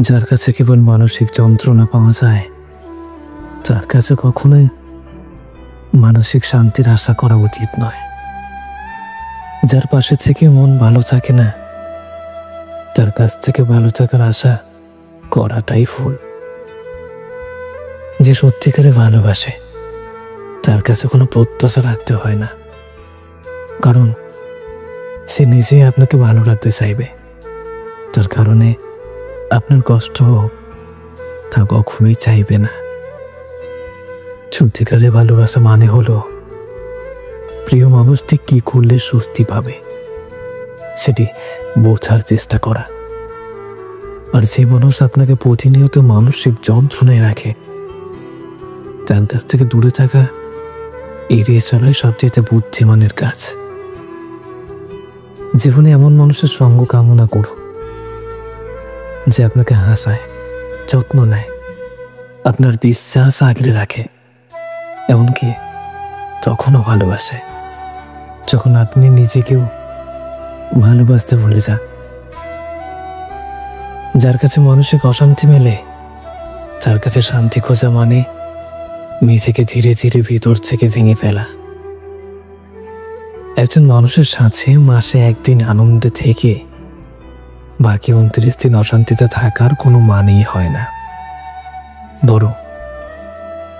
যার কাছে কেবল মানসিক যন্ত্রণা পাওয়া যায়, তার কাছে কখনোই মানসিক শান্তির আশা করা উচিত নয়। যার পাশে থেকে মন ভালো থাকে না, তার কাছ থেকে ভালো থাকার আশা করাটাই ভুল। যে সত্যিকারে ভালোবাসে, তার কাছে কোনো প্রত্যাশা রাখতে হয় না, কারণ সে নিজেই আপনাকে ভালো রাখতে চাইবে। তার কারণে আপনার কষ্ট হোক তা কখনোই চাইবে না। সত্যিকারে ভালোবাসা মানে হলো প্রিয় মানুষটি কি করলে স্বস্তি পাবে সেটি বোঝার চেষ্টা করা। আর যে মানুষ আপনাকে প্রতিনিয়ত মানসিক যন্ত্রণায় রাখে, তার কাছ থেকে দূরে থাকা এড়িয়ে চলাই সবচেয়ে বুদ্ধিমানের কাজ। জীবনে এমন মানুষের সঙ্গ কামনা করুন যে আপনাকে হাসায়, যত্ন নেয়, আপনার বিশ্বাস আগলে রাখে, এমনকি তখনও ভালোবাসে যখন আপনি নিজেকেও ভালোবাসতে ভুলে যান। যার কাছে মানসিক অশান্তি মেলে, তার কাছে শান্তি খোঁজা মানে নিজেকে ধীরে ধীরে ভিতর থেকে ভেঙে ফেলা। একজন মানুষের সাথে মাসে একদিন আনন্দে থেকে বাকি 29 দিন অশান্তিতে থাকার কোনো মানেই হয় না। বড়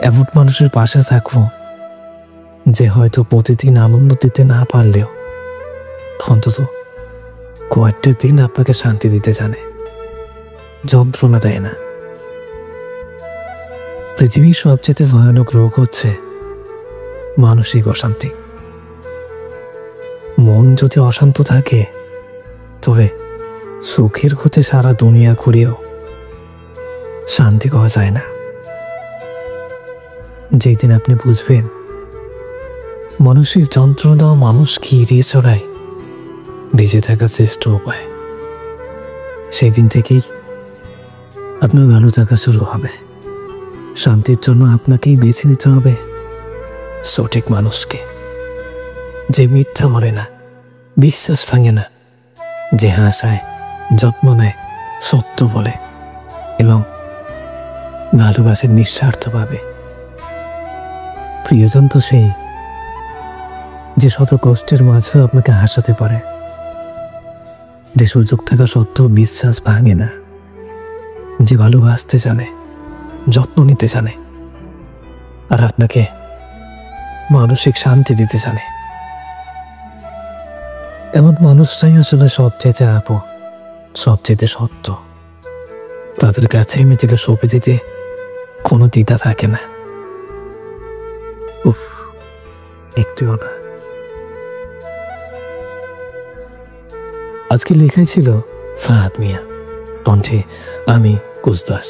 এমন মানুষের পাশে থাকবো যে হয়তো প্রতিদিন আনন্দ দিতে না পারলেও অন্তত কয়েকটা দিন আপনাকে শান্তি দিতে জানে, যন্ত্রণা দেয় না। পৃথিবীর সবচেয়ে ভয়ানক রোগ হচ্ছে মানসিক অশান্তি। মন যদি অশান্ত থাকে, তবে সুখের খোঁজে সারা দুনিয়া ঘুরেও শান্তি পাওয়া যায় না। যেই দিন আপনি বুঝবেন মানসিক যন্ত্রণা দেওয়া মানুষকে এড়িয়ে চড়ায় বেঁচে থাকার শ্রেষ্ঠ উপায়, সেই দিন থেকেই আপনার ভালো থাকা শুরু হবে। শান্তির জন্য আপনাকেই বেছে নিতে হবে সঠিক মানুষকে, যে মিথ্যা বলে না, বিশ্বাস ভাঙে না, যে হাসায়, যত্ন নেয়, সত্য বলে এবং ভালোবাসে নিঃস্বার্থভাবে। প্রিয়জন তো সেই যে শত কষ্টের মাঝেও আপনাকে হাসাতে পারে, যে সুযোগ থাকা সত্ত্বেও বিশ্বাস ভাঙে না, যে ভালোবাসতে জানে, যত্ন নিতে জানে, আর আপনাকে মানসিক শান্তি দিতে জানে। এমন মানুষটাই আসলে সবচেয়ে আপন, সবচেয়ে সত্য। তাদের কাছে নিজেকে সঁপে দিতে কোনো দ্বিধা থাকে না। উফ, একটুও না। আজকে লেখাই ছিল ফাহাদ মিয়া, কণ্ঠে আমি কুসদাস।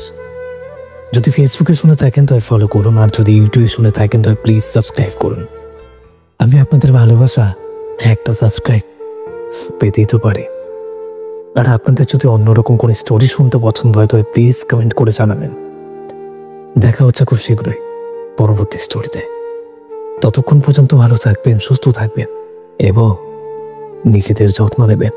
যদি ফেসবুকে শুনে থাকেন তবে ফলো করুন, আর যদি ইউটিউবে শুনে থাকেন তবে প্লিজ সাবস্ক্রাইব করুন। আমি আপনাদের ভালোবাসা একটা সাবস্ক্রাইব পেতেই তো পারি। আর আপনাদের যদি অন্যরকম কোনো স্টোরি শুনতে পছন্দ হয় তবে প্লিজ কমেন্ট করে জানাবেন। দেখা হচ্ছে খুব শীঘ্রই পরবর্তী স্টোরিতে। ততক্ষণ পর্যন্ত ভালো থাকবেন, সুস্থ থাকবেন এবং নিজেদের যত্ন নেবেন।